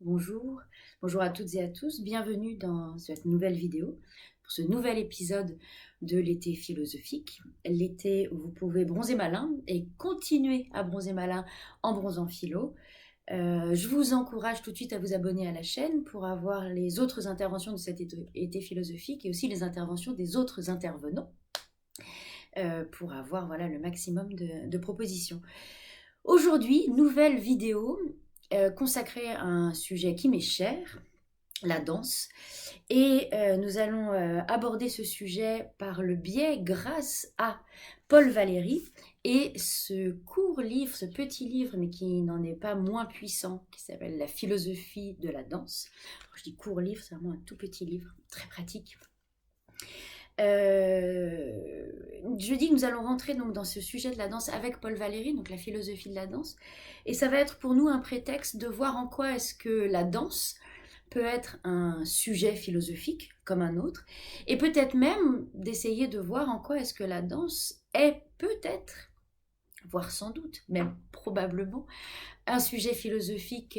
Bonjour, bonjour à toutes et à tous, bienvenue dans cette nouvelle vidéo, pour ce nouvel épisode de l'été philosophique, l'été où vous pouvez bronzer malin et continuer à bronzer malin en bronzant philo. Je vous encourage tout de suite à vous abonner à la chaîne pour avoir les autres interventions de cet été philosophique et aussi les interventions des autres intervenants pour avoir le maximum de propositions. Aujourd'hui, nouvelle vidéo consacrée à un sujet qui m'est cher, la danse. Et nous allons aborder ce sujet par le biais, grâce à Paul Valéry et ce court livre, ce petit livre, mais qui n'en est pas moins puissant, qui s'appelle La philosophie de la danse. Alors, je dis court livre, c'est vraiment un tout petit livre, très pratique. Je dis que nous allons rentrer donc dans ce sujet de la danse avec Paul Valéry, donc la philosophie de la danse, et ça va être pour nous un prétexte de voir en quoi est-ce que la danse peut être un sujet philosophique comme un autre, et peut-être même d'essayer de voir en quoi est-ce que la danse est peut-être, voire sans doute, même probablement, un sujet philosophique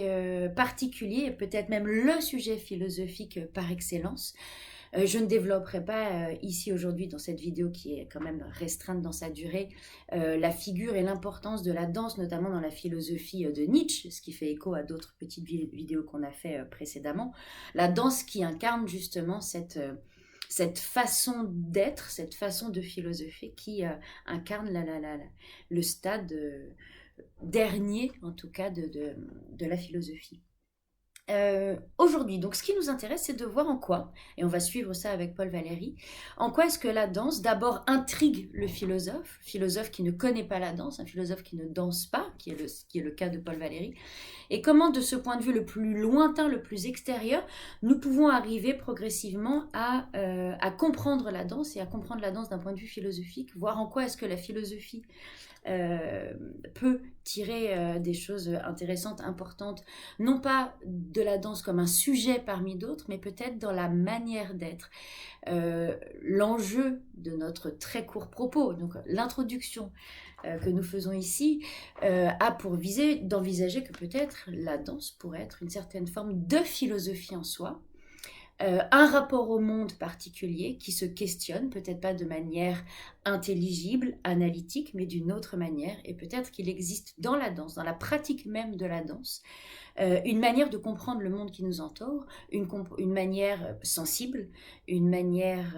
particulier, et peut-être même le sujet philosophique par excellence. Je ne développerai pas ici aujourd'hui dans cette vidéo qui est quand même restreinte dans sa durée la figure et l'importance de la danse, notamment dans la philosophie de Nietzsche, ce qui fait écho à d'autres petites vidéos qu'on a fait précédemment. La danse qui incarne justement cette façon d'être, cette façon de philosopher qui incarne le stade dernier, en tout cas, de la philosophie. Aujourd'hui, donc ce qui nous intéresse, c'est de voir en quoi, et on va suivre ça avec Paul Valéry, en quoi est-ce que la danse d'abord intrigue le philosophe qui ne connaît pas la danse, un philosophe qui ne danse pas, qui est le cas de Paul Valéry, et comment de ce point de vue le plus lointain, le plus extérieur, nous pouvons arriver progressivement à comprendre la danse, et à comprendre la danse d'un point de vue philosophique, voir en quoi est-ce que la philosophie peut tirer des choses intéressantes, importantes, non pas de la danse comme un sujet parmi d'autres, mais peut-être dans la manière d'être. L'enjeu de notre très court propos, donc l'introduction que nous faisons ici, a pour visée d'envisager que peut-être la danse pourrait être une certaine forme de philosophie en soi, un rapport au monde particulier qui se questionne, peut-être pas de manière intelligible, analytique, mais d'une autre manière, et peut-être qu'il existe dans la danse, dans la pratique même de la danse, une manière de comprendre le monde qui nous entoure, une manière sensible, une manière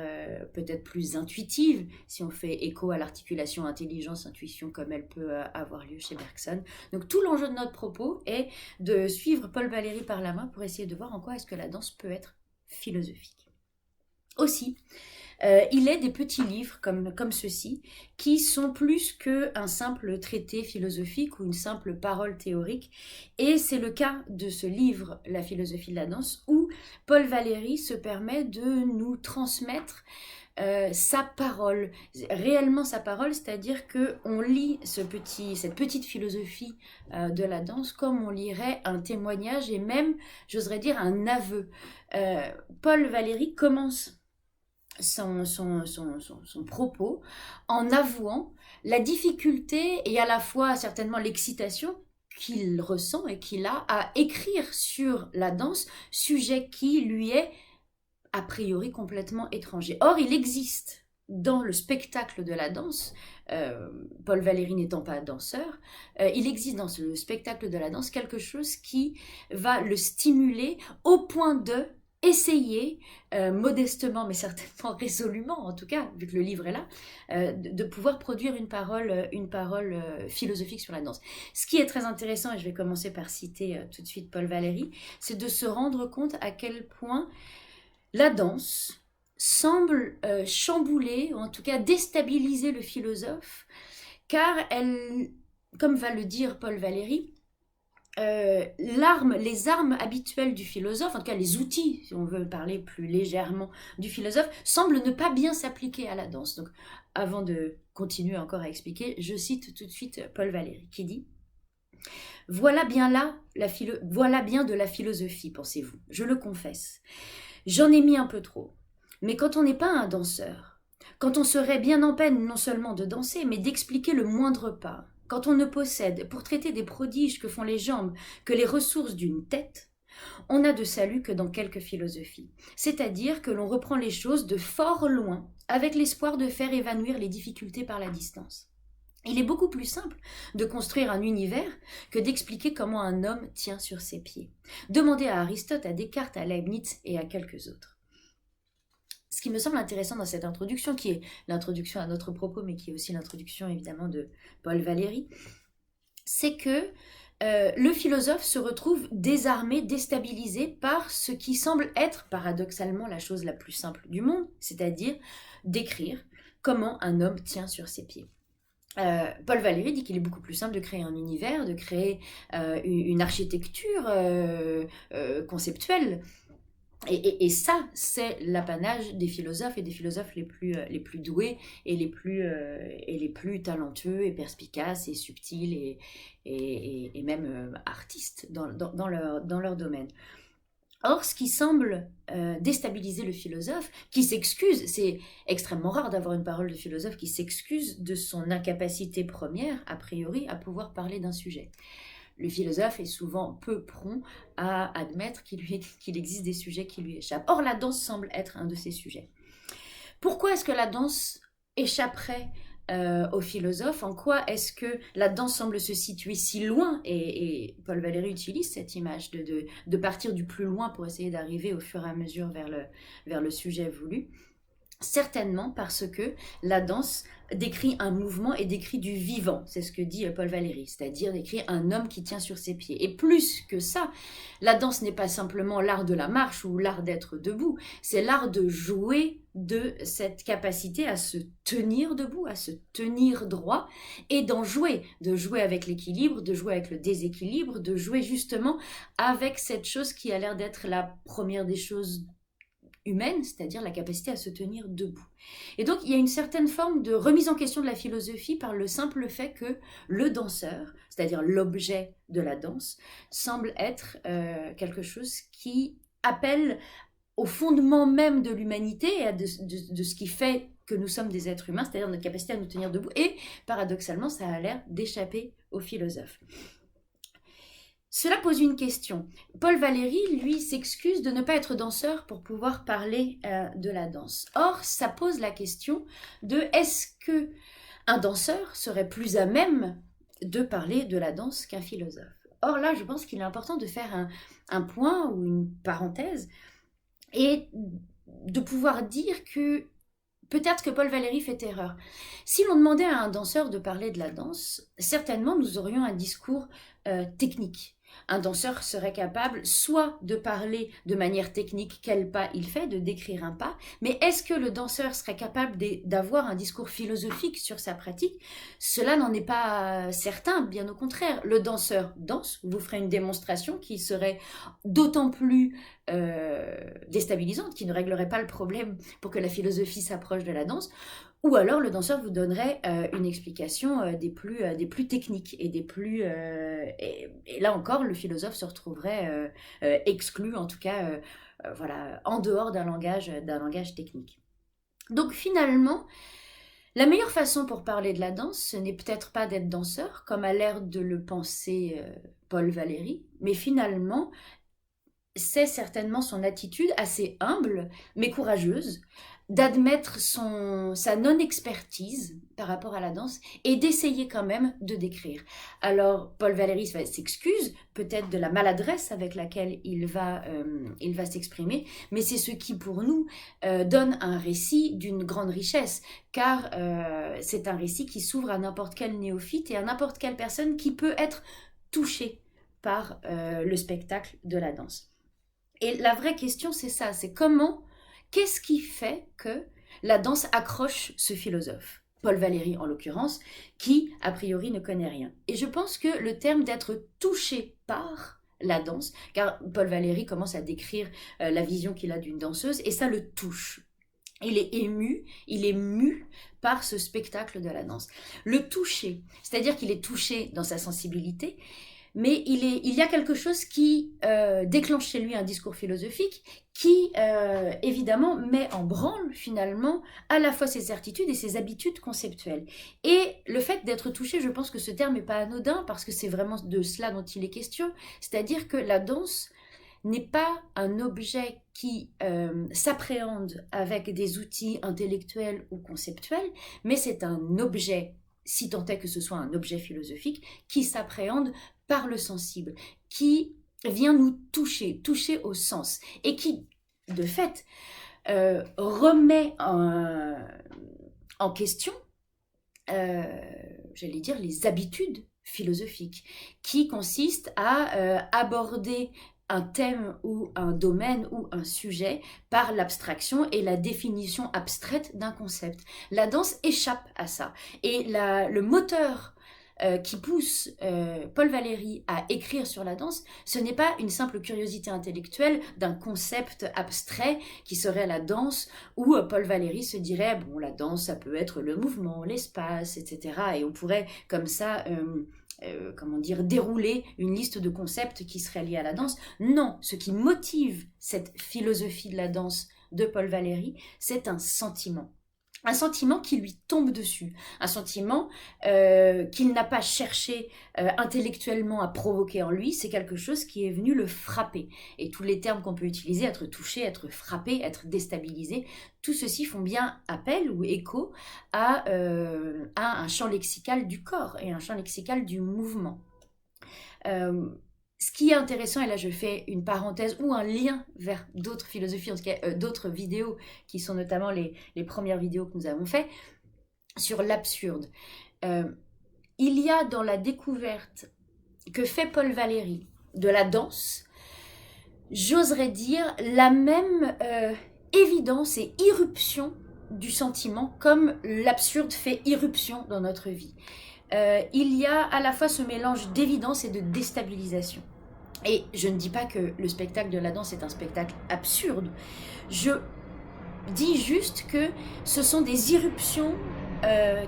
peut-être plus intuitive, si on fait écho à l'articulation intelligence-intuition comme elle peut avoir lieu chez Bergson. Donc tout l'enjeu de notre propos est de suivre Paul Valéry par la main pour essayer de voir en quoi est-ce que la danse peut être philosophique. Aussi, il est des petits livres comme ceux-ci qui sont plus qu'un simple traité philosophique ou une simple parole théorique. Et c'est le cas de ce livre, La philosophie de la danse, où Paul Valéry se permet de nous transmettre sa parole, réellement sa parole, c'est-à-dire qu'on lit cette petite philosophie de la danse comme on lirait un témoignage et même, j'oserais dire, un aveu. Paul Valéry commence son propos en avouant la difficulté et à la fois certainement l'excitation qu'il ressent et qu'il a à écrire sur la danse, sujet qui lui est a priori complètement étranger. Or, il existe dans le spectacle de la danse, Paul Valéry n'étant pas danseur, il existe dans le spectacle de la danse quelque chose qui va le stimuler au point de essayer, modestement mais certainement résolument, en tout cas, vu que le livre est là, de pouvoir produire une parole philosophique sur la danse. Ce qui est très intéressant, et je vais commencer par citer tout de suite Paul Valéry, c'est de se rendre compte à quel point la danse semble chambouler, ou en tout cas déstabiliser le philosophe, car elle, comme va le dire Paul Valéry, les armes habituelles du philosophe, en tout cas les outils, si on veut parler plus légèrement du philosophe, semblent ne pas bien s'appliquer à la danse. Donc, avant de continuer encore à expliquer, je cite tout de suite Paul Valéry qui dit « Voilà bien de la philosophie, pensez-vous, je le confesse. J'en ai mis un peu trop. Mais quand on n'est pas un danseur, quand on serait bien en peine non seulement de danser, mais d'expliquer le moindre pas, quand on ne possède, pour traiter des prodiges que font les jambes, que les ressources d'une tête, on n'a de salut que dans quelques philosophies. C'est-à-dire que l'on reprend les choses de fort loin, avec l'espoir de faire évanouir les difficultés par la distance. Il est beaucoup plus simple de construire un univers que d'expliquer comment un homme tient sur ses pieds. Demandez à Aristote, à Descartes, à Leibniz et à quelques autres. Ce qui me semble intéressant dans cette introduction, qui est l'introduction à notre propos, mais qui est aussi l'introduction évidemment de Paul Valéry, c'est que le philosophe se retrouve désarmé, déstabilisé par ce qui semble être paradoxalement la chose la plus simple du monde, c'est-à-dire décrire comment un homme tient sur ses pieds. Paul Valéry dit qu'il est beaucoup plus simple de créer un univers, de créer une architecture conceptuelle. Et ça, c'est l'apanage des philosophes et des philosophes les plus doués et les plus talentueux et perspicaces et subtils et même artistes dans leur domaine. Or, ce qui semble déstabiliser le philosophe, qui s'excuse, c'est extrêmement rare d'avoir une parole de philosophe qui s'excuse de son incapacité première, a priori, à pouvoir parler d'un sujet. Le philosophe est souvent peu prompt à admettre qu'il existe des sujets qui lui échappent. Or, la danse semble être un de ces sujets. Pourquoi est-ce que la danse échapperait aux philosophes? En quoi est-ce que la danse semble se situer si loin? Et Paul Valéry utilise cette image de partir du plus loin pour essayer d'arriver au fur et à mesure vers le sujet voulu. Certainement parce que la danse décrit un mouvement et décrit du vivant, c'est ce que dit Paul Valéry, c'est-à-dire décrit un homme qui tient sur ses pieds. Et plus que ça, la danse n'est pas simplement l'art de la marche ou l'art d'être debout, c'est l'art de jouer de cette capacité à se tenir debout, à se tenir droit et d'en jouer, de jouer avec l'équilibre, de jouer avec le déséquilibre, de jouer justement avec cette chose qui a l'air d'être la première des choses humaine, c'est-à-dire la capacité à se tenir debout. Et donc, il y a une certaine forme de remise en question de la philosophie par le simple fait que le danseur, c'est-à-dire l'objet de la danse, semble être quelque chose qui appelle au fondement même de l'humanité et de ce qui fait que nous sommes des êtres humains, c'est-à-dire notre capacité à nous tenir debout. Et paradoxalement, ça a l'air d'échapper aux philosophes. Cela pose une question. Paul Valéry, lui, s'excuse de ne pas être danseur pour pouvoir parler de la danse. Or, ça pose la question de est-ce que un danseur serait plus à même de parler de la danse qu'un philosophe? Or là, je pense qu'il est important de faire un point ou une parenthèse et de pouvoir dire que peut-être que Paul Valéry fait erreur. Si l'on demandait à un danseur de parler de la danse, certainement nous aurions un discours technique. Un danseur serait capable soit de parler de manière technique quel pas il fait, de décrire un pas, mais est-ce que le danseur serait capable d'avoir un discours philosophique sur sa pratique? Cela n'en est pas certain, bien au contraire. Le danseur danse, vous ferez une démonstration qui serait d'autant plus déstabilisante, qui ne réglerait pas le problème pour que la philosophie s'approche de la danse. Ou alors le danseur vous donnerait une explication des plus techniques et des plus... et là encore, le philosophe se retrouverait exclu, en tout cas, voilà, en dehors d'un langage technique. Donc finalement, la meilleure façon pour parler de la danse, ce n'est peut-être pas d'être danseur, comme a l'air de le penser Paul Valéry, mais finalement, c'est certainement son attitude assez humble, mais courageuse, d'admettre sa non-expertise par rapport à la danse et d'essayer quand même de décrire. Alors, Paul Valéry s'excuse peut-être de la maladresse avec laquelle il va s'exprimer, mais c'est ce qui, pour nous, donne un récit d'une grande richesse, car c'est un récit qui s'ouvre à n'importe quel néophyte et à n'importe quelle personne qui peut être touchée par le spectacle de la danse. Et la vraie question, c'est ça, c'est qu'est-ce qui fait que la danse accroche ce philosophe, Paul Valéry en l'occurrence, qui a priori ne connaît rien. Et je pense que le terme d'être touché par la danse, car Paul Valéry commence à décrire la vision qu'il a d'une danseuse, et ça le touche. Il est ému, il est mu par ce spectacle de la danse. Le toucher, c'est-à-dire qu'il est touché dans sa sensibilité, mais il y a quelque chose qui déclenche chez lui un discours philosophique qui, évidemment, met en branle, finalement, à la fois ses certitudes et ses habitudes conceptuelles. Et le fait d'être touché, je pense que ce terme n'est pas anodin, parce que c'est vraiment de cela dont il est question, c'est-à-dire que la danse n'est pas un objet qui s'appréhende avec des outils intellectuels ou conceptuels, mais c'est un objet, si tant est que ce soit un objet philosophique, qui s'appréhende par le sensible, qui vient nous toucher, toucher au sens, et qui, de fait, remet en question, j'allais dire, les habitudes philosophiques, qui consistent à aborder un thème ou un domaine ou un sujet par l'abstraction et la définition abstraite d'un concept. La danse échappe à ça. Et le moteur qui pousse Paul Valéry à écrire sur la danse, ce n'est pas une simple curiosité intellectuelle d'un concept abstrait qui serait la danse, où Paul Valéry se dirait, bon, la danse, ça peut être le mouvement, l'espace, etc. Et on pourrait comme ça... comment dire, dérouler une liste de concepts qui seraient liés à la danse. Non, ce qui motive cette philosophie de la danse de Paul Valéry, c'est un sentiment. Un sentiment qui lui tombe dessus, un sentiment qu'il n'a pas cherché intellectuellement à provoquer en lui, c'est quelque chose qui est venu le frapper. Et tous les termes qu'on peut utiliser, être touché, être frappé, être déstabilisé, tout ceci font bien appel ou écho à un champ lexical du corps et un champ lexical du mouvement. Ce qui est intéressant, et là je fais une parenthèse ou un lien vers d'autres philosophies, en tout cas d'autres vidéos, qui sont notamment les premières vidéos que nous avons faites, sur l'absurde. Il y a dans la découverte que fait Paul Valéry de la danse, j'oserais dire, la même évidence et irruption du sentiment, comme l'absurde fait irruption dans notre vie. Il y a à la fois ce mélange d'évidence et de déstabilisation. Et je ne dis pas que le spectacle de la danse est un spectacle absurde. Je dis juste que ce sont des irruptions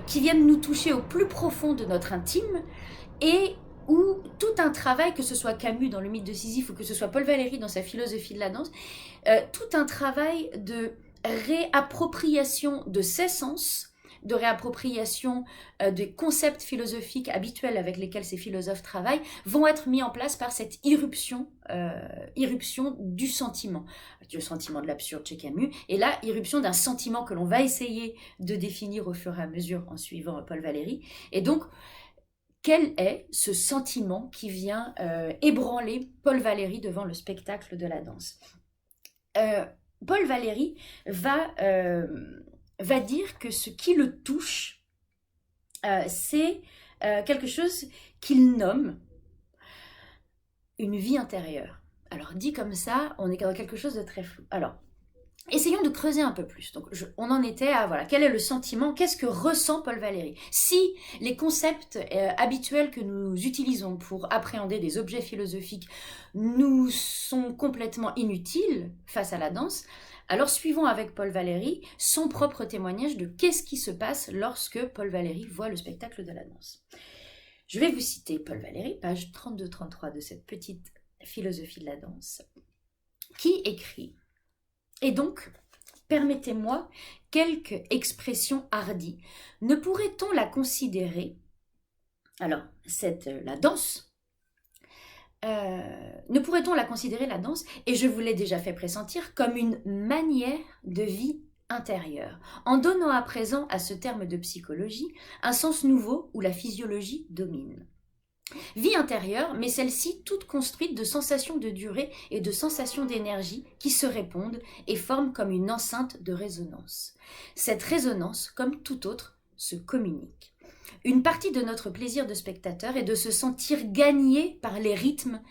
qui viennent nous toucher au plus profond de notre intime et où tout un travail, que ce soit Camus dans le mythe de Sisyphe ou que ce soit Paul Valéry dans sa philosophie de la danse, tout un travail de réappropriation de ses sens, de réappropriation des concepts philosophiques habituels avec lesquels ces philosophes travaillent, vont être mis en place par cette irruption du sentiment de l'absurde chez Camus, et là, irruption d'un sentiment que l'on va essayer de définir au fur et à mesure en suivant Paul Valéry. Et donc, quel est ce sentiment qui vient ébranler Paul Valéry devant le spectacle de la danse? Paul Valéry va dire que ce qui le touche, c'est quelque chose qu'il nomme une vie intérieure. Alors, dit comme ça, on est dans quelque chose de très flou. Alors, essayons de creuser un peu plus. Donc, on en était à, voilà, quel est le sentiment, qu'est-ce que ressent Paul Valéry? Si les concepts habituels que nous utilisons pour appréhender des objets philosophiques nous sont complètement inutiles face à la danse, alors suivons avec Paul Valéry son propre témoignage de qu'est-ce qui se passe lorsque Paul Valéry voit le spectacle de la danse. Je vais vous citer Paul Valéry, page 32-33 de cette petite philosophie de la danse, qui écrit « Et donc, permettez-moi quelques expressions hardies. Ne pourrait-on la considérer, alors la danse, ne pourrait-on la considérer, la danse, et je vous l'ai déjà fait pressentir, comme une manière de vie intérieure, en donnant à présent à ce terme de psychologie un sens nouveau où la physiologie domine. Vie intérieure, mais celle-ci toute construite de sensations de durée et de sensations d'énergie qui se répondent et forment comme une enceinte de résonance. Cette résonance, comme toute autre, se communique. Une partie de notre plaisir de spectateur est de se sentir gagné par les rythmes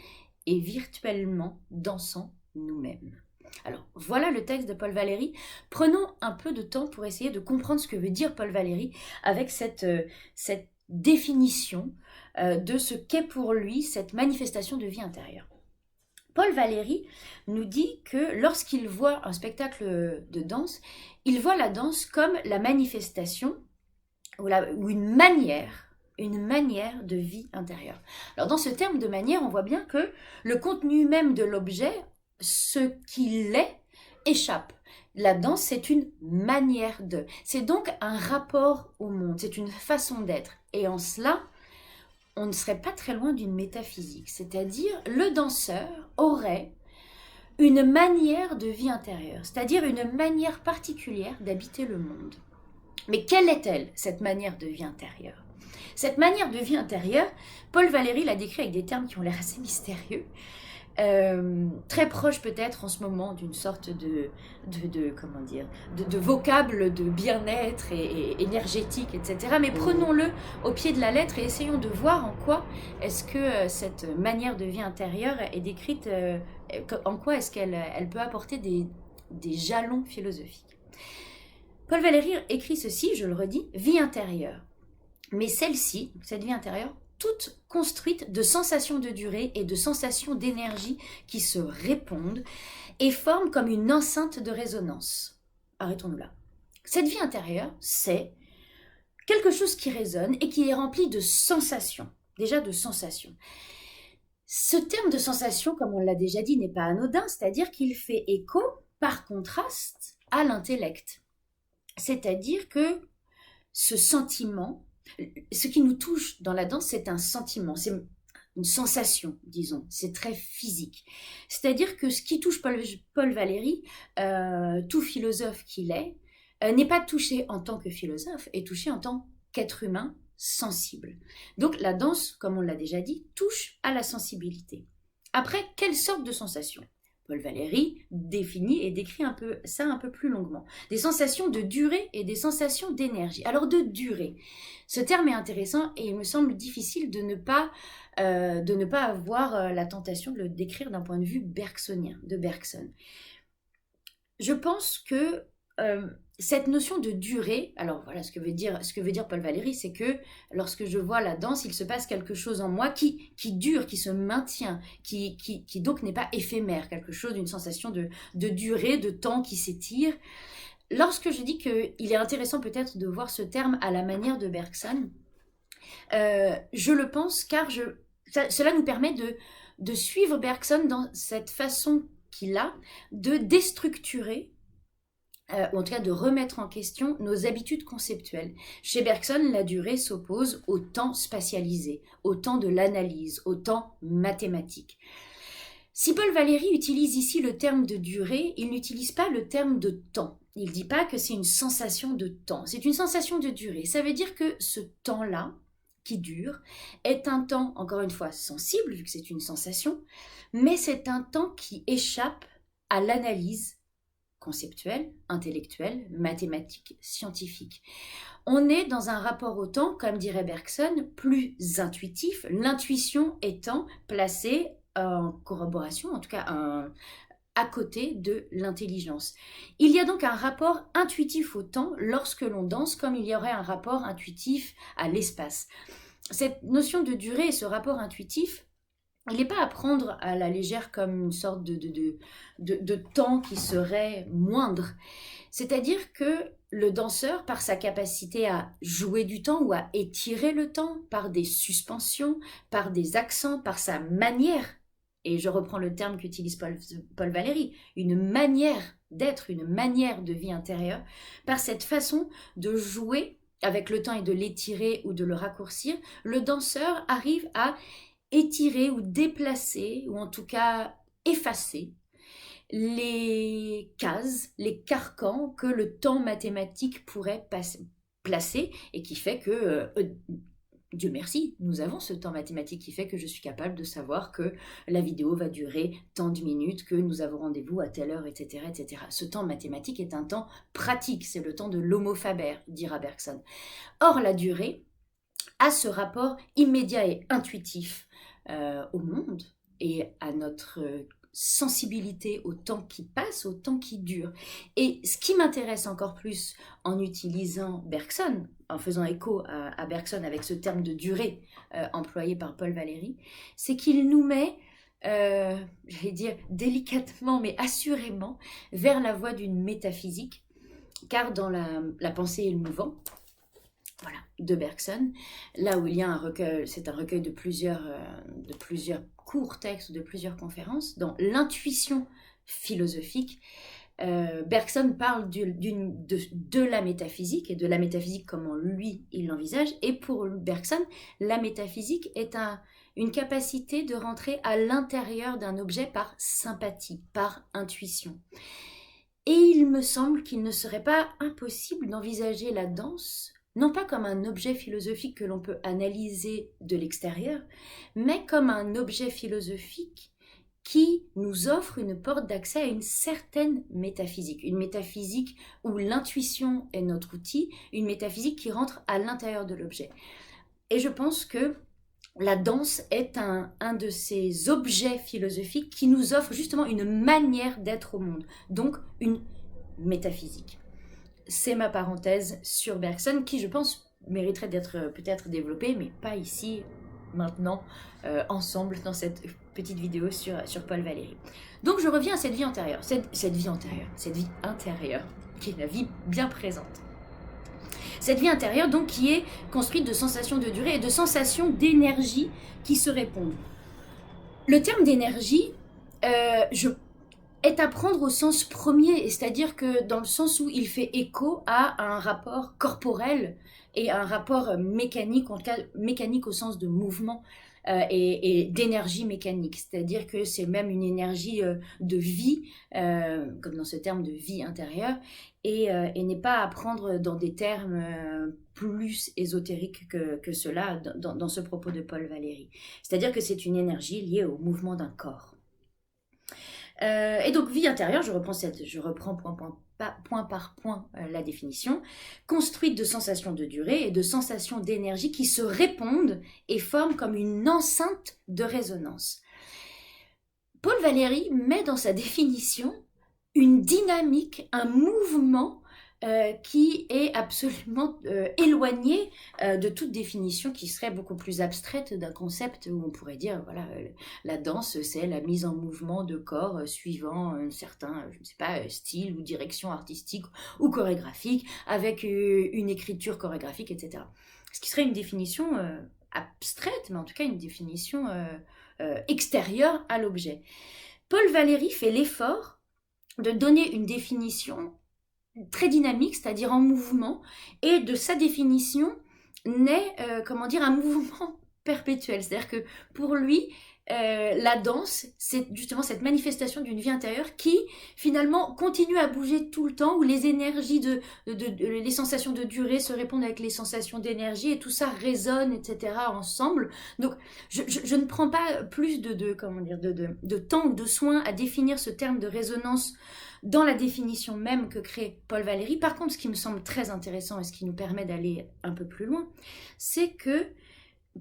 et virtuellement dansant nous-mêmes. Alors, voilà le texte de Paul Valéry. Prenons un peu de temps pour essayer de comprendre ce que veut dire Paul Valéry avec cette définition de ce qu'est pour lui cette manifestation de vie intérieure. Paul Valéry nous dit que lorsqu'il voit un spectacle de danse, il voit la danse comme la manifestation ou une manière de vie intérieure. Alors dans ce terme de manière, on voit bien que le contenu même de l'objet, ce qu'il est, échappe. La danse, c'est une manière de. C'est donc un rapport au monde, c'est une façon d'être. Et en cela, on ne serait pas très loin d'une métaphysique. C'est-à-dire, le danseur aurait une manière de vie intérieure, c'est-à-dire une manière particulière d'habiter le monde. Mais quelle est-elle, cette manière de vie intérieure? Cette manière de vie intérieure, Paul Valéry l'a décrit avec des termes qui ont l'air assez mystérieux, très proche peut-être en ce moment d'une sorte comment dire, de vocable de bien-être et énergétique, etc. Mais prenons-le au pied de la lettre et essayons de voir en quoi est-ce que cette manière de vie intérieure est décrite, en quoi est-ce qu'elle peut apporter des jalons philosophiques. Paul Valéry écrit ceci, je le redis, vie intérieure. Mais celle-ci, cette vie intérieure, toute construite de sensations de durée et de sensations d'énergie qui se répondent et forment comme une enceinte de résonance. Arrêtons-nous là. Cette vie intérieure, c'est quelque chose qui résonne et qui est rempli de sensations, déjà de sensations. Ce terme de sensation, comme on l'a déjà dit, n'est pas anodin, c'est-à-dire qu'il fait écho, par contraste, à l'intellect. C'est-à-dire que ce sentiment, ce qui nous touche dans la danse, c'est un sentiment, c'est une sensation, disons, c'est très physique. C'est-à-dire que ce qui touche Paul Valéry, tout philosophe qu'il est, n'est pas touché en tant que philosophe, est touché en tant qu'être humain sensible. Donc la danse, comme on l'a déjà dit, touche à la sensibilité. Après, quelle sorte de sensation ? Paul Valéry définit et décrit ça un peu plus longuement. Des sensations de durée et des sensations d'énergie. Alors de durée, ce terme est intéressant et il me semble difficile de ne pas avoir la tentation de le décrire d'un point de vue bergsonien, de Bergson. Je pense que cette notion de durée, alors voilà ce que veut dire Paul Valéry, c'est que lorsque je vois la danse, il se passe quelque chose en moi qui dure, qui se maintient, qui donc n'est pas éphémère, quelque chose d'une sensation de durée, de temps qui s'étire. Lorsque je dis qu'il est intéressant peut-être de voir ce terme à la manière de Bergson, je le pense car cela nous permet de suivre Bergson dans cette façon qu'il a de déstructurer ou en tout cas de remettre en question nos habitudes conceptuelles. Chez Bergson, la durée s'oppose au temps spatialisé, au temps de l'analyse, au temps mathématique. Si Paul Valéry utilise ici le terme de durée, il n'utilise pas le terme de temps. Il ne dit pas que c'est une sensation de temps, c'est une sensation de durée. Ça veut dire que ce temps-là, qui dure, est un temps, encore une fois, sensible, vu que c'est une sensation, mais c'est un temps qui échappe à l'analyse conceptuelle, intellectuelle, mathématique, scientifique. On est dans un rapport au temps, comme dirait Bergson, plus intuitif, l'intuition étant placée en corroboration, en tout cas à côté de l'intelligence. Il y a donc un rapport intuitif au temps lorsque l'on danse, comme il y aurait un rapport intuitif à l'espace. Cette notion de durée et ce rapport intuitif, il n'est pas à prendre à la légère comme une sorte de temps qui serait moindre. C'est-à-dire que le danseur, par sa capacité à jouer du temps ou à étirer le temps, par des suspensions, par des accents, par sa manière, et je reprends le terme qu'utilise Paul Valéry, une manière d'être, une manière de vie intérieure, par cette façon de jouer avec le temps et de l'étirer ou de le raccourcir, le danseur arrive à étirer ou déplacer, ou en tout cas effacer, les cases, les carcans que le temps mathématique pourrait placer et qui fait que, Dieu merci, nous avons ce temps mathématique qui fait que je suis capable de savoir que la vidéo va durer tant de minutes, que nous avons rendez-vous à telle heure, etc., etc. Ce temps mathématique est un temps pratique, c'est le temps de l'homo faber, dira Bergson. Or, la durée a ce rapport immédiat et intuitif au monde et à notre sensibilité au temps qui passe, au temps qui dure. Et ce qui m'intéresse encore plus en utilisant Bergson, en faisant écho à Bergson avec ce terme de durée employé par Paul Valéry, c'est qu'il nous met, j'allais dire délicatement mais assurément, vers la voie d'une métaphysique, car dans la pensée et le mouvant, voilà, de Bergson, là où il y a un recueil, c'est un recueil de plusieurs courts textes, de plusieurs conférences, dans l'intuition philosophique, Bergson parle de la métaphysique, et de la métaphysique comment lui, il l'envisage, et pour Bergson, la métaphysique est une capacité de rentrer à l'intérieur d'un objet par sympathie, par intuition. Et il me semble qu'il ne serait pas impossible d'envisager la danse, non pas comme un objet philosophique que l'on peut analyser de l'extérieur, mais comme un objet philosophique qui nous offre une porte d'accès à une certaine métaphysique. Une métaphysique où l'intuition est notre outil, une métaphysique qui rentre à l'intérieur de l'objet. Et je pense que la danse est un de ces objets philosophiques qui nous offre justement une manière d'être au monde, donc une métaphysique. C'est ma parenthèse sur Bergson qui, je pense, mériterait d'être peut-être développée, mais pas ici, maintenant, ensemble, dans cette petite vidéo sur Paul Valéry. Donc je reviens à cette vie antérieure, cette vie intérieure, qui est la vie bien présente. Cette vie intérieure, donc, qui est construite de sensations de durée et de sensations d'énergie qui se répondent. Le terme d'énergie est à prendre au sens premier, c'est-à-dire que dans le sens où il fait écho à un rapport corporel et un rapport mécanique, en tout cas mécanique au sens de mouvement et d'énergie mécanique. C'est-à-dire que c'est même une énergie de vie, comme dans ce terme de vie intérieure, et n'est pas à prendre dans des termes plus ésotériques que cela dans ce propos de Paul Valéry. C'est-à-dire que c'est une énergie liée au mouvement d'un corps. Et donc, vie intérieure, je reprends point par point la définition, construite de sensations de durée et de sensations d'énergie qui se répondent et forment comme une enceinte de résonance. Paul Valéry met dans sa définition une dynamique, un mouvement qui est absolument éloigné de toute définition qui serait beaucoup plus abstraite d'un concept où on pourrait dire, voilà, la danse, c'est la mise en mouvement de corps suivant un certain, je ne sais pas, style ou direction artistique ou chorégraphique, avec une écriture chorégraphique, etc. Ce qui serait une définition abstraite, mais en tout cas une définition extérieure à l'objet. Paul Valéry fait l'effort de donner une définition très dynamique, c'est-à-dire en mouvement, et de sa définition naît, un mouvement perpétuel. C'est-à-dire que pour lui, la danse, c'est justement cette manifestation d'une vie intérieure qui, finalement, continue à bouger tout le temps, où les énergies, les sensations de durée se répondent avec les sensations d'énergie, et tout ça résonne, etc., ensemble. Donc, je ne prends pas plus de temps ou de soin à définir ce terme de résonance dans la définition même que crée Paul Valéry. Par contre, ce qui me semble très intéressant et ce qui nous permet d'aller un peu plus loin, c'est que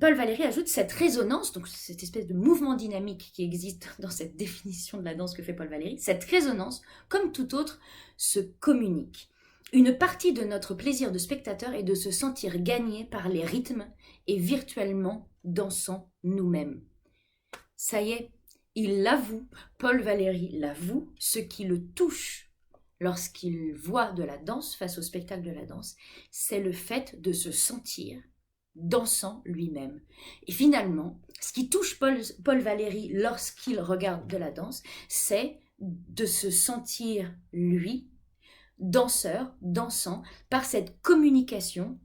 Paul Valéry ajoute cette résonance, donc cette espèce de mouvement dynamique qui existe dans cette définition de la danse que fait Paul Valéry. Cette résonance, comme tout autre, se communique. Une partie de notre plaisir de spectateur est de se sentir gagné par les rythmes et virtuellement dansant nous-mêmes. Ça y est, il l'avoue, Paul Valéry l'avoue, ce qui le touche lorsqu'il voit de la danse face au spectacle de la danse, c'est le fait de se sentir dansant lui-même. Et finalement, ce qui touche Paul Valéry lorsqu'il regarde de la danse, c'est de se sentir, lui, danseur, dansant, par cette communication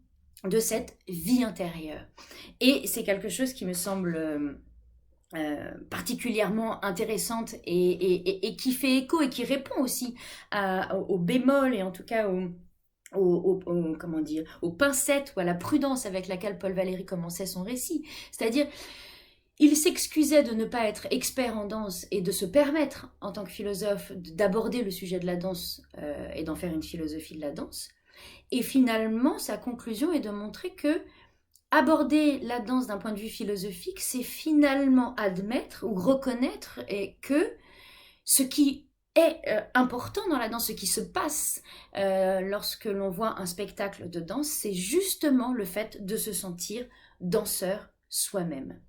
de cette vie intérieure. Et c'est quelque chose qui me semble particulièrement intéressante et qui fait écho et qui répond aussi au bémol et en tout cas aux pincettes ou à la prudence avec laquelle Paul Valéry commençait son récit. C'est-à-dire, il s'excusait de ne pas être expert en danse et de se permettre, en tant que philosophe, d'aborder le sujet de la danse et d'en faire une philosophie de la danse. Et finalement, sa conclusion est de montrer que aborder la danse d'un point de vue philosophique, c'est finalement admettre ou reconnaître que ce qui est important dans la danse, ce qui se passe lorsque l'on voit un spectacle de danse, c'est justement le fait de se sentir danseur soi-même.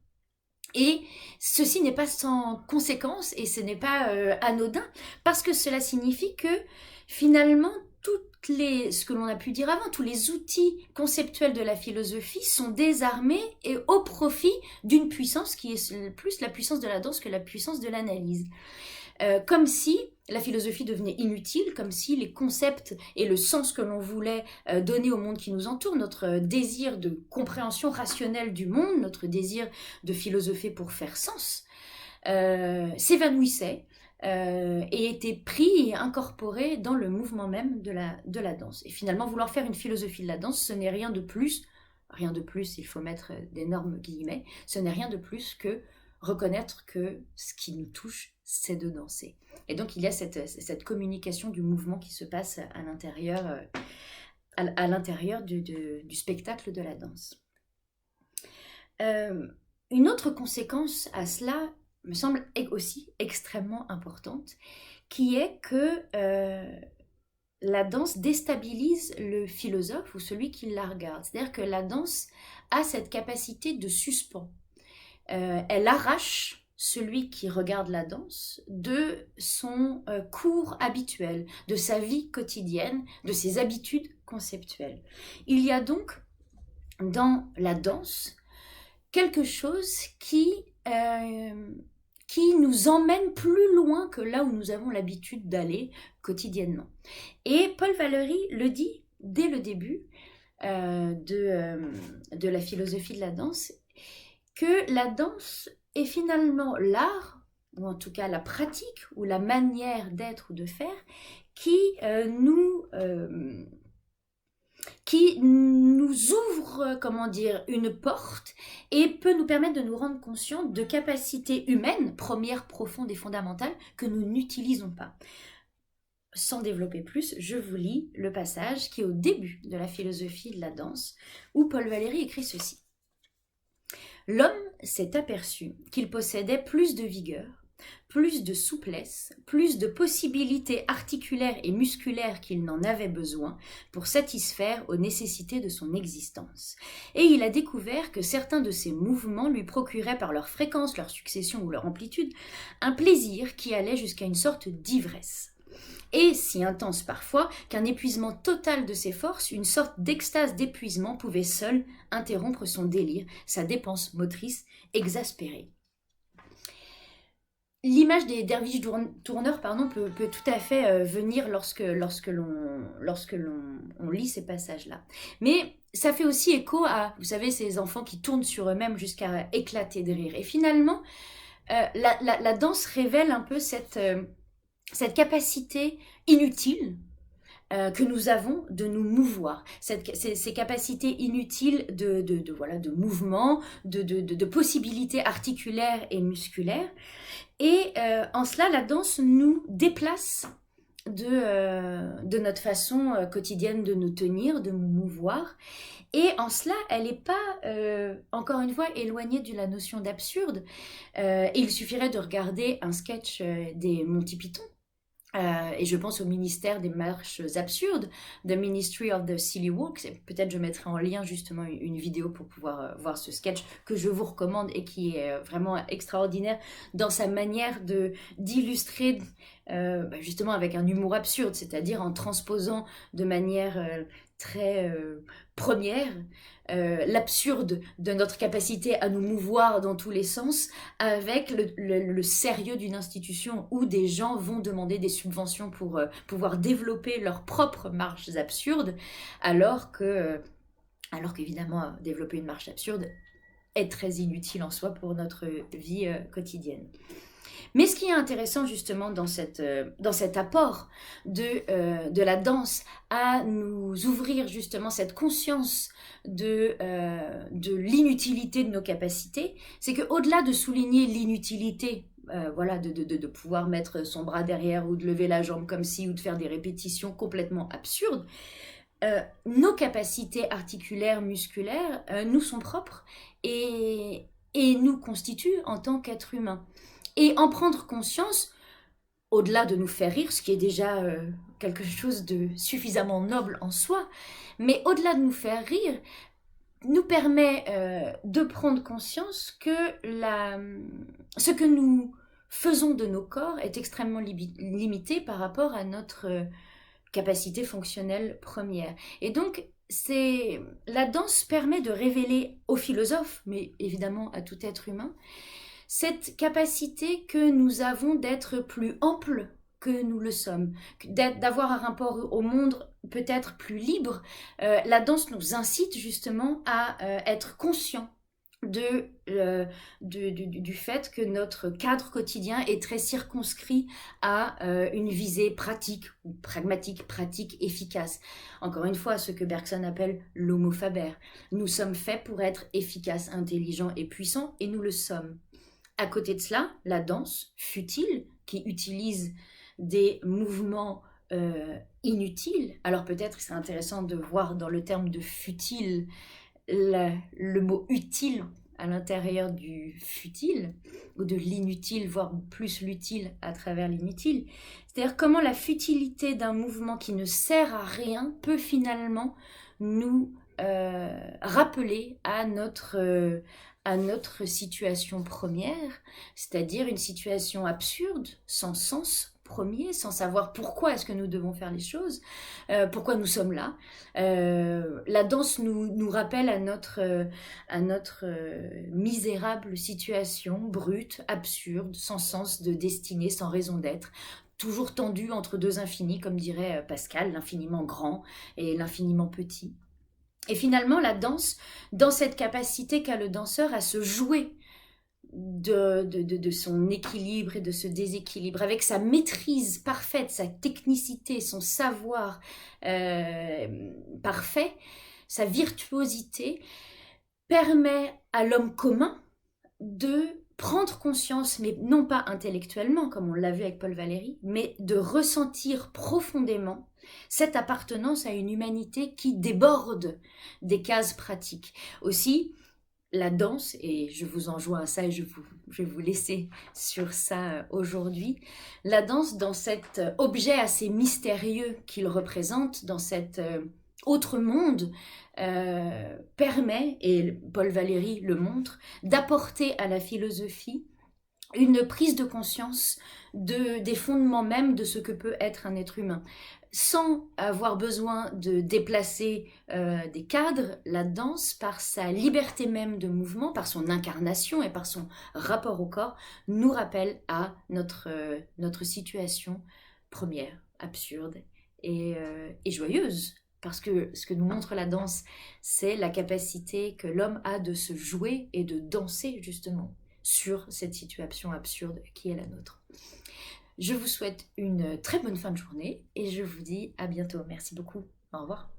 Et ceci n'est pas sans conséquence et ce n'est pas anodin, parce que cela signifie que finalement ce que l'on a pu dire avant, tous les outils conceptuels de la philosophie sont désarmés et au profit d'une puissance qui est plus la puissance de la danse que la puissance de l'analyse. comme si la philosophie devenait inutile, comme si les concepts et le sens que l'on voulait donner au monde qui nous entoure, notre désir de compréhension rationnelle du monde, notre désir de philosopher pour faire sens, s'évanouissait et était pris et incorporé dans le mouvement même de la danse. Et finalement, vouloir faire une philosophie de la danse, ce n'est rien de plus, il faut mettre d'énormes guillemets, ce n'est rien de plus que reconnaître que ce qui nous touche, c'est de danser. Et donc il y a cette communication du mouvement qui se passe à l'intérieur du spectacle de la danse. Une autre conséquence à cela me semble aussi extrêmement importante, qui est que la danse déstabilise le philosophe ou celui qui la regarde. C'est-à-dire que la danse a cette capacité de suspens. Elle arrache celui qui regarde la danse de son cours habituel, de sa vie quotidienne, de ses habitudes conceptuelles. Il y a donc dans la danse quelque chose qui nous emmène plus loin que là où nous avons l'habitude d'aller quotidiennement. Et Paul Valéry le dit dès le début de la philosophie de la danse, que la danse est finalement l'art, ou en tout cas la pratique, ou la manière d'être ou de faire, qui nous ouvre, une porte et peut nous permettre de nous rendre conscients de capacités humaines, premières, profondes et fondamentales, que nous n'utilisons pas. Sans développer plus, je vous lis le passage qui est au début de la philosophie de la danse, où Paul Valéry écrit ceci. L'homme s'est aperçu qu'il possédait plus de vigueur, plus de souplesse, plus de possibilités articulaires et musculaires qu'il n'en avait besoin pour satisfaire aux nécessités de son existence. Et il a découvert que certains de ces mouvements lui procuraient par leur fréquence, leur succession ou leur amplitude, un plaisir qui allait jusqu'à une sorte d'ivresse. Et si intense parfois, qu'un épuisement total de ses forces, une sorte d'extase d'épuisement pouvait seul interrompre son délire, sa dépense motrice exaspérée. L'image des derviches tourneurs peut tout à fait venir lorsque l'on lit ces passages-là. Mais ça fait aussi écho à, vous savez, ces enfants qui tournent sur eux-mêmes jusqu'à éclater de rire. Et finalement, la danse révèle un peu cette capacité inutile que nous avons de nous mouvoir, ces capacités inutiles de mouvement, de possibilités articulaires et musculaires. Et en cela, la danse nous déplace de notre façon quotidienne de nous tenir, de nous mouvoir. Et en cela, elle n'est pas, encore une fois, éloignée de la notion d'absurde. Il suffirait de regarder un sketch des Monty Python. Et je pense au ministère des marches absurdes, The Ministry of the Silly Walks. Peut-être je mettrai en lien justement une vidéo pour pouvoir voir ce sketch que je vous recommande et qui est vraiment extraordinaire dans sa manière d'illustrer justement avec un humour absurde, c'est-à-dire en transposant de manière très première l'absurde de notre capacité à nous mouvoir dans tous les sens avec le sérieux d'une institution où des gens vont demander des subventions pour pouvoir développer leurs propres marches absurdes, alors qu'évidemment développer une marche absurde est très inutile en soi pour notre vie quotidienne. Mais ce qui est intéressant justement dans cet apport de la danse à nous ouvrir justement cette conscience de l'inutilité de nos capacités, c'est qu'au-delà de souligner l'inutilité, de pouvoir mettre son bras derrière ou de lever la jambe comme ci ou de faire des répétitions complètement absurdes, nos capacités articulaires, musculaires nous sont propres et nous constituent en tant qu'êtres humains. Et en prendre conscience, au-delà de nous faire rire, ce qui est déjà quelque chose de suffisamment noble en soi, mais au-delà de nous faire rire, nous permet de prendre conscience que ce que nous faisons de nos corps est extrêmement limité par rapport à notre capacité fonctionnelle première. Et donc, la danse permet de révéler aux philosophes, mais évidemment à tout être humain, cette capacité que nous avons d'être plus ample que nous le sommes, d'avoir un rapport au monde peut-être plus libre. La danse nous incite justement à être conscients du fait que notre cadre quotidien est très circonscrit à une visée pratique ou pragmatique, pratique, efficace. Encore une fois, ce que Bergson appelle l'homo faber. Nous sommes faits pour être efficaces, intelligents et puissants, et nous le sommes. À côté de cela, la danse futile, qui utilise des mouvements inutiles. Alors peut-être c'est intéressant de voir dans le terme de futile le mot utile à l'intérieur du futile, ou de l'inutile, voire plus l'utile à travers l'inutile. C'est-à-dire comment la futilité d'un mouvement qui ne sert à rien peut finalement nous rappeler à notre situation première, c'est-à-dire une situation absurde, sans sens premier, sans savoir pourquoi est-ce que nous devons faire les choses, pourquoi nous sommes là. La danse nous rappelle à notre misérable situation, brute, absurde, sans sens de destinée, sans raison d'être, toujours tendue entre deux infinis, comme dirait Pascal, l'infiniment grand et l'infiniment petit. Et finalement, la danse, dans cette capacité qu'a le danseur à se jouer de son équilibre et de ce déséquilibre, avec sa maîtrise parfaite, sa technicité, son savoir parfait, sa virtuosité, permet à l'homme commun de prendre conscience, mais non pas intellectuellement, comme on l'a vu avec Paul Valéry, mais de ressentir profondément cette appartenance à une humanité qui déborde des cases pratiques. Aussi, la danse, et je vous enjoins à ça et je vais vous laisser sur ça aujourd'hui, la danse dans cet objet assez mystérieux qu'il représente, dans cet autre monde, permet, et Paul Valéry le montre, d'apporter à la philosophie une prise de conscience des fondements même de ce que peut être un être humain. Sans avoir besoin de déplacer des cadres, la danse, par sa liberté même de mouvement, par son incarnation et par son rapport au corps, nous rappelle à notre situation première, absurde et joyeuse. Parce que ce que nous montre la danse, c'est la capacité que l'homme a de se jouer et de danser justement sur cette situation absurde qui est la nôtre. Je vous souhaite une très bonne fin de journée et je vous dis à bientôt. Merci beaucoup. Au revoir.